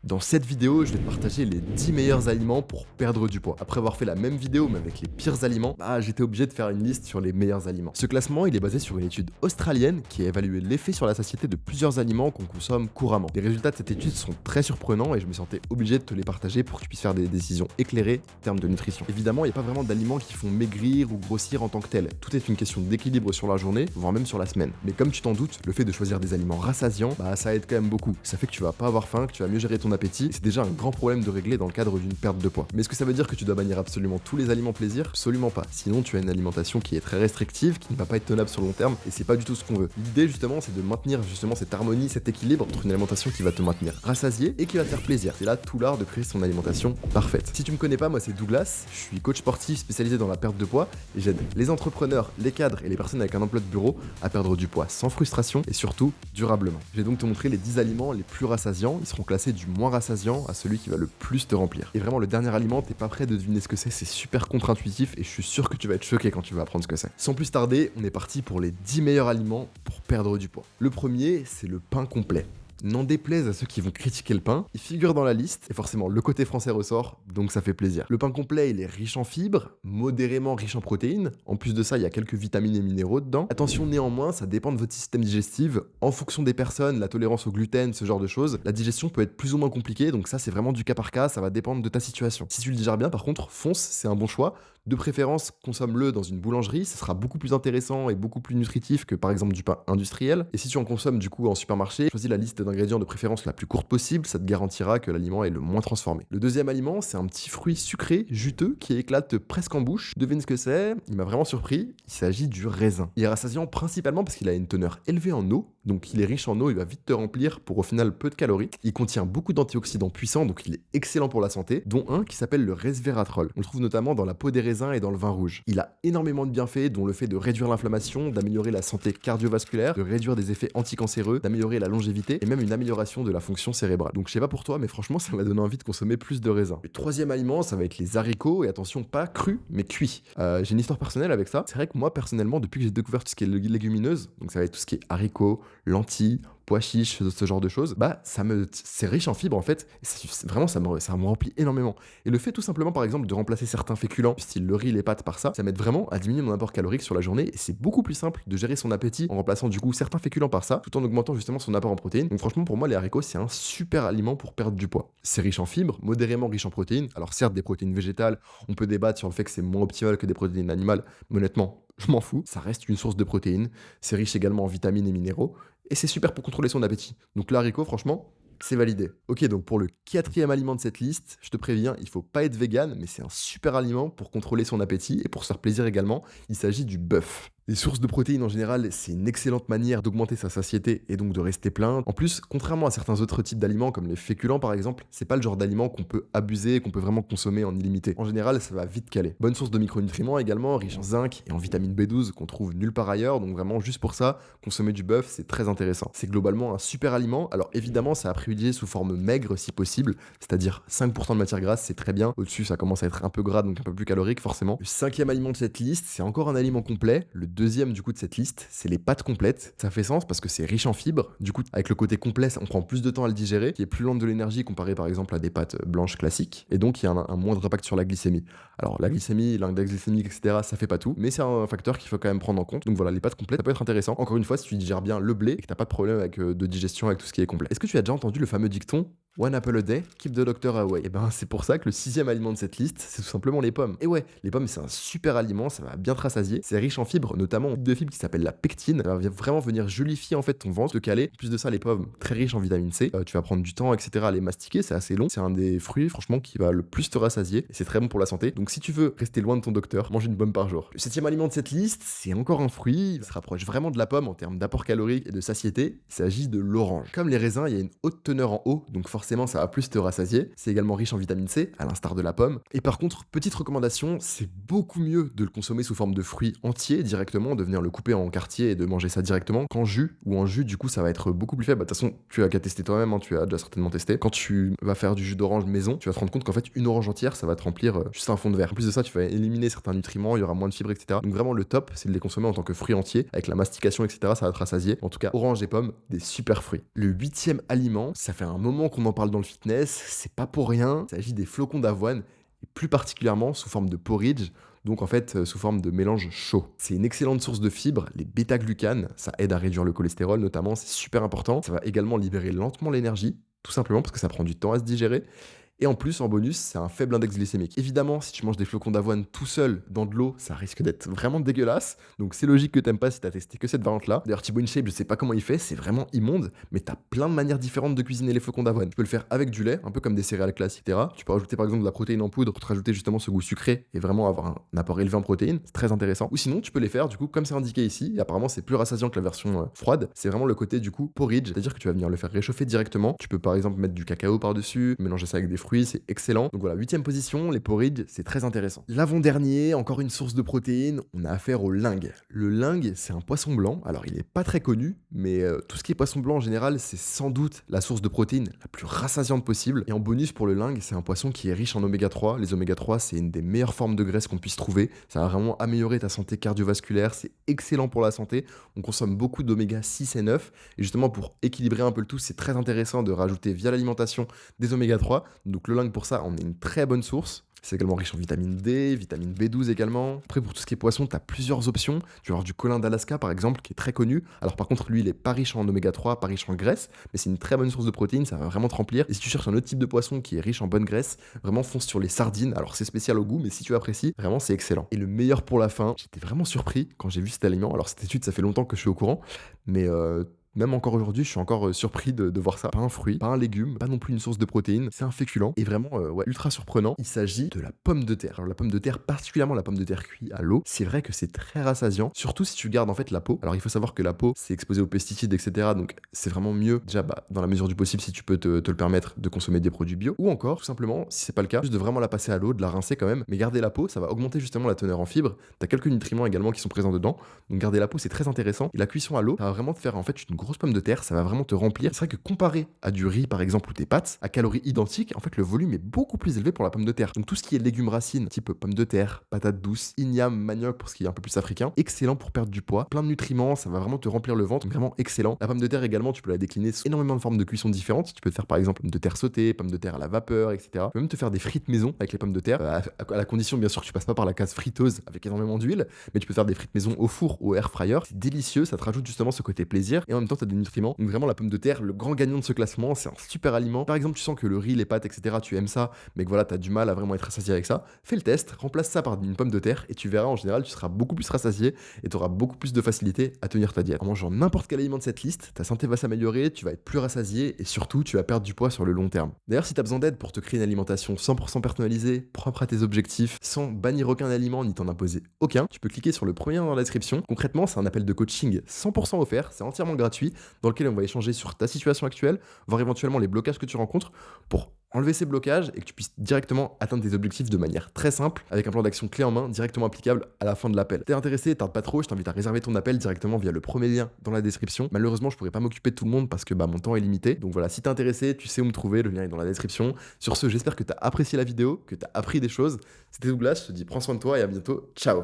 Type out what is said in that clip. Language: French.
Dans cette vidéo, je vais te partager les 10 meilleurs aliments pour perdre du poids. Après avoir fait la même vidéo mais avec les pires aliments, j'étais obligé de faire une liste sur les meilleurs aliments. Ce classement, il est basé sur une étude australienne qui a évalué l'effet sur la satiété de plusieurs aliments qu'on consomme couramment. Les résultats de cette étude sont très surprenants et je me sentais obligé de te les partager pour que tu puisses faire des décisions éclairées en termes de nutrition. Évidemment, il n'y a pas vraiment d'aliments qui font maigrir ou grossir en tant que tel. Tout est une question d'équilibre sur la journée, voire même sur la semaine. Mais comme tu t'en doutes, le fait de choisir des aliments rassasiants, ça aide quand même beaucoup. Ça fait que tu vas pas avoir faim, que tu vas mieux gérer ton appétit. C'est déjà un grand problème de régler dans le cadre d'une perte de poids. Mais est-ce que ça veut dire que tu dois bannir absolument tous les aliments plaisir? Absolument pas. Sinon, tu as une alimentation qui est très restrictive, qui ne va pas être tenable sur le long terme, et c'est pas du tout ce qu'on veut. L'idée justement, c'est de maintenir justement cette harmonie, cet équilibre entre une alimentation qui va te maintenir rassasié et qui va te faire plaisir. C'est là tout l'art de créer son alimentation parfaite. Si tu me connais pas, moi c'est Douglas, je suis coach sportif spécialisé dans la perte de poids et j'aide les entrepreneurs, les cadres et les personnes avec un emploi de bureau à perdre du poids sans frustration et surtout durablement. Je vais donc te montrer les 10 aliments les plus rassasiants. Ils seront classés du moins rassasiant à celui qui va le plus te remplir. Et vraiment, le dernier aliment, t'es pas prêt de deviner ce que c'est super contre-intuitif et je suis sûr que tu vas être choqué quand tu vas apprendre ce que c'est. Sans plus tarder, on est parti pour les 10 meilleurs aliments pour perdre du poids. Le premier, c'est le pain complet. N'en déplaise à ceux qui vont critiquer le pain, il figure dans la liste et forcément le côté français ressort, donc ça fait plaisir. Le pain complet, il est riche en fibres, modérément riche en protéines. En plus de ça, il y a quelques vitamines et minéraux dedans. Attention néanmoins, ça dépend de votre système digestif. En fonction des personnes, la tolérance au gluten, ce genre de choses, la digestion peut être plus ou moins compliquée, donc ça c'est vraiment du cas par cas, ça va dépendre de ta situation. Si tu le digères bien, par contre, fonce, c'est un bon choix. De préférence, consomme-le dans une boulangerie, ce sera beaucoup plus intéressant et beaucoup plus nutritif que par exemple du pain industriel. Et si tu en consommes du coup en supermarché, choisis la liste d'ingrédients de préférence la plus courte possible, ça te garantira que l'aliment est le moins transformé. Le deuxième aliment, c'est un petit fruit sucré, juteux, qui éclate presque en bouche. Devine ce que c'est, il m'a vraiment surpris, il s'agit du raisin. Il est rassasiant principalement parce qu'il a une teneur élevée en eau, donc il est riche en eau, il va vite te remplir pour au final peu de calories. Il contient beaucoup d'antioxydants puissants, donc il est excellent pour la santé, dont un qui s'appelle le resveratrol. On le trouve notamment dans la peau des raisins et dans le vin rouge. Il a énormément de bienfaits, dont le fait de réduire l'inflammation, d'améliorer la santé cardiovasculaire, de réduire des effets anticancéreux, d'améliorer la longévité et même une amélioration de la fonction cérébrale. Donc je sais pas pour toi, mais franchement ça m'a donné envie de consommer plus de raisins. Le troisième aliment, ça va être les haricots, et attention, pas crus, mais cuits. J'ai une histoire personnelle avec ça. C'est vrai que moi personnellement, depuis que j'ai découvert tout ce qui est légumineuse, donc ça va être tout ce qui est haricots, lentilles, pois chiches, ce genre de choses, c'est riche en fibres en fait, et vraiment ça me remplit énormément. Et le fait tout simplement par exemple de remplacer certains féculents, style le riz, les pâtes par ça m'aide vraiment à diminuer mon apport calorique sur la journée, et c'est beaucoup plus simple de gérer son appétit en remplaçant du coup certains féculents par ça, tout en augmentant justement son apport en protéines. Donc franchement pour moi les haricots c'est un super aliment pour perdre du poids. C'est riche en fibres, modérément riche en protéines, alors certes des protéines végétales, on peut débattre sur le fait que c'est moins optimal que des protéines animales, mais honnêtement, je m'en fous, ça reste une source de protéines, c'est riche également en vitamines et minéraux, et c'est super pour contrôler son appétit. Donc l'haricot, franchement, c'est validé. Ok, donc pour le quatrième aliment de cette liste, je te préviens, il faut pas être vegan, mais c'est un super aliment pour contrôler son appétit et pour se faire plaisir également. Il s'agit du bœuf. Les sources de protéines en général, c'est une excellente manière d'augmenter sa satiété et donc de rester plein. En plus, contrairement à certains autres types d'aliments comme les féculents par exemple, c'est pas le genre d'aliment qu'on peut abuser, qu'on peut vraiment consommer en illimité. En général, ça va vite caler. Bonne source de micronutriments également, riche en zinc et en vitamine B12 qu'on trouve nulle part ailleurs, donc vraiment juste pour ça, consommer du bœuf, c'est très intéressant. C'est globalement un super aliment. Alors évidemment, ça a privilégié sous forme maigre si possible, c'est-à-dire 5% de matière grasse, c'est très bien. Au-dessus, ça commence à être un peu gras, donc un peu plus calorique forcément. Le cinquième aliment de cette liste, c'est encore un aliment complet. Le deuxième du coup de cette liste, c'est les pâtes complètes. Ça fait sens parce que c'est riche en fibres. Du coup, avec le côté complet, on prend plus de temps à le digérer, qui est plus lent de l'énergie comparé par exemple à des pâtes blanches classiques. Et donc, il y a un moindre impact sur la glycémie. Alors, la glycémie, l'index glycémique, etc., ça fait pas tout, mais c'est un facteur qu'il faut quand même prendre en compte. Donc voilà, les pâtes complètes, ça peut être intéressant. Encore une fois, si tu digères bien le blé et que t'as pas de problème avec de digestion avec tout ce qui est complet. Est-ce que tu as déjà entendu le fameux dicton One apple a day, keep the doctor away? Et c'est pour ça que le sixième aliment de cette liste, c'est tout simplement les pommes. Et ouais, les pommes, c'est un super aliment, ça va bien te rassasier. C'est riche en fibres, notamment de fibres qui s'appelle la pectine. Ça va vraiment venir julifier en fait ton ventre, te caler. En plus de ça, les pommes, très riches en vitamine C. Tu vas prendre du temps, etc. à les mastiquer, c'est assez long. C'est un des fruits, franchement, qui va le plus te rassasier. Et c'est très bon pour la santé. Donc si tu veux rester loin de ton docteur, mange une pomme par jour. Le septième aliment de cette liste, c'est encore un fruit. Il se rapproche vraiment de la pomme en termes d'apport calorique et de satiété. Il s'agit de l'orange. Comme les raisins, il y a une haute teneur en eau, donc forcément, ça va plus te rassasier. C'est également riche en vitamine C, à l'instar de la pomme. Et par contre, petite recommandation, c'est beaucoup mieux de le consommer sous forme de fruits entiers directement, de venir le couper en quartier et de manger ça directement qu'en jus, ou en jus, du coup, ça va être beaucoup plus faible. De toute façon, tu as qu'à tester toi-même, hein, tu as déjà certainement testé. Quand tu vas faire du jus d'orange maison, tu vas te rendre compte qu'en fait, une orange entière, ça va te remplir juste un fond de verre. En plus de ça, tu vas éliminer certains nutriments, il y aura moins de fibres, etc. Donc vraiment, le top, c'est de les consommer en tant que fruits entiers, avec la mastication, etc. Ça va te rassasier. En tout cas, orange et pommes, des super fruits. Le huitième aliment, ça fait un moment qu'on en parle dans le fitness, c'est pas pour rien. Il s'agit des flocons d'avoine, et plus particulièrement sous forme de porridge, donc en fait sous forme de mélange chaud. C'est une excellente source de fibres, les bêta-glucanes, ça aide à réduire le cholestérol notamment, c'est super important. Ça va également libérer lentement l'énergie, tout simplement parce que ça prend du temps à se digérer. Et en plus, en bonus, c'est un faible index glycémique. Évidemment, si tu manges des flocons d'avoine tout seul dans de l'eau, ça risque d'être vraiment dégueulasse. Donc c'est logique que t'aimes pas si t'as testé que cette variante-là. D'ailleurs, Thibaut InShape, je sais pas comment il fait, c'est vraiment immonde, mais t'as plein de manières différentes de cuisiner les flocons d'avoine. Tu peux le faire avec du lait, un peu comme des céréales classiques, etc. Tu peux rajouter par exemple de la protéine en poudre pour te rajouter justement ce goût sucré et vraiment avoir un apport élevé en protéines. C'est très intéressant. Ou sinon, tu peux les faire du coup comme c'est indiqué ici. Et apparemment, c'est plus rassasiant que la version froide. C'est vraiment le côté du coup porridge, c'est-à-dire que tu vas venir le faire réchauffer directement. Tu peux par exemple mettre du cacao par-dessus, mélanger ça avec des fruits, c'est excellent. Donc voilà, 8e position, les porridge, c'est très intéressant. L'avant-dernier, encore une source de protéines, on a affaire au lingue. Le lingue, c'est un poisson blanc. Alors, il est pas très connu, mais tout ce qui est poisson blanc en général, c'est sans doute la source de protéines la plus rassasiante possible. Et en bonus pour le lingue, c'est un poisson qui est riche en oméga 3. Les oméga 3, c'est une des meilleures formes de graisse qu'on puisse trouver. Ça va vraiment améliorer ta santé cardiovasculaire. C'est excellent pour la santé. On consomme beaucoup d'oméga 6 et 9. Et justement, pour équilibrer un peu le tout, c'est très intéressant de rajouter via l'alimentation des oméga 3. Donc le lingue, pour ça, on est une très bonne source. C'est également riche en vitamine D, vitamine B12 également. Après, pour tout ce qui est poisson, tu as plusieurs options. Tu vas avoir du colin d'Alaska, par exemple, qui est très connu. Alors, par contre, lui, il est pas riche en oméga 3, pas riche en graisse, mais c'est une très bonne source de protéines, ça va vraiment te remplir. Et si tu cherches un autre type de poisson qui est riche en bonne graisse, vraiment fonce sur les sardines. Alors, c'est spécial au goût, mais si tu apprécies, vraiment, c'est excellent. Et le meilleur pour la fin, j'étais vraiment surpris quand j'ai vu cet aliment. Alors, cette étude, ça fait longtemps que je suis au courant, mais même encore aujourd'hui, je suis encore surpris de voir ça. Pas un fruit, pas un légume, pas non plus une source de protéines. C'est un féculent et vraiment ouais, ultra surprenant. Il s'agit de la pomme de terre. Alors la pomme de terre, particulièrement la pomme de terre cuite à l'eau, c'est vrai que c'est très rassasiant, surtout si tu gardes en fait la peau. Alors il faut savoir que la peau, c'est exposé aux pesticides, etc. Donc c'est vraiment mieux, déjà dans la mesure du possible, si tu peux te le permettre, de consommer des produits bio. Ou encore, tout simplement, si c'est pas le cas, juste de vraiment la passer à l'eau, de la rincer quand même. Mais garder la peau, ça va augmenter justement la teneur en fibres. T'as quelques nutriments également qui sont présents dedans. Donc garder la peau, c'est très intéressant. Et la cuisson à l'eau, ça va vraiment te faire en fait une grosse pomme de terre. Ça va vraiment te remplir. C'est vrai que comparé à du riz par exemple ou des pâtes, à calories identiques, en fait le volume est beaucoup plus élevé pour la pomme de terre. Donc tout ce qui est légumes racines, type pomme de terre, patates douces, igname, manioc pour ce qui est un peu plus africain, excellent pour perdre du poids, plein de nutriments, ça va vraiment te remplir le ventre, donc vraiment excellent. La pomme de terre également, tu peux la décliner sous énormément de formes de cuisson différentes. Tu peux te faire par exemple pomme de terre sautée, pomme de terre à la vapeur, etc. Tu peux même te faire des frites maison avec les pommes de terre, à la condition bien sûr que tu passes pas par la case friteuse avec énormément d'huile, mais tu peux faire des frites maison au four ou au air fryer. C'est délicieux, ça te rajoute justement ce côté plaisir et en même temps tu as des nutriments. Donc vraiment la pomme de terre, le grand gagnant de ce classement, c'est un super aliment. Par exemple, tu sens que le riz, les pâtes, etc., tu aimes ça, mais que voilà, t'as du mal à vraiment être rassasié avec ça, fais le test, remplace ça par une pomme de terre et tu verras en général, tu seras beaucoup plus rassasié et tu auras beaucoup plus de facilité à tenir ta diète. En mangeant n'importe quel aliment de cette liste, ta santé va s'améliorer, tu vas être plus rassasié et surtout, tu vas perdre du poids sur le long terme. D'ailleurs, si tu as besoin d'aide pour te créer une alimentation 100% personnalisée, propre à tes objectifs, sans bannir aucun aliment ni t'en imposer aucun, tu peux cliquer sur le premier lien dans la description. Concrètement, c'est un appel de coaching 100% offert, c'est entièrement gratuit, dans lequel on va échanger sur ta situation actuelle, voir éventuellement les blocages que tu rencontres pour enlever ces blocages et que tu puisses directement atteindre tes objectifs de manière très simple avec un plan d'action clé en main directement applicable à la fin de l'appel. T'es intéressé, tarde pas trop, je t'invite à réserver ton appel directement via le premier lien dans la description. Malheureusement, je pourrais pas m'occuper de tout le monde parce que mon temps est limité. Donc voilà, si t'es intéressé, tu sais où me trouver, le lien est dans la description. Sur ce, j'espère que t'as apprécié la vidéo, que t'as appris des choses. C'était Douglas, je te dis prends soin de toi et à bientôt. Ciao.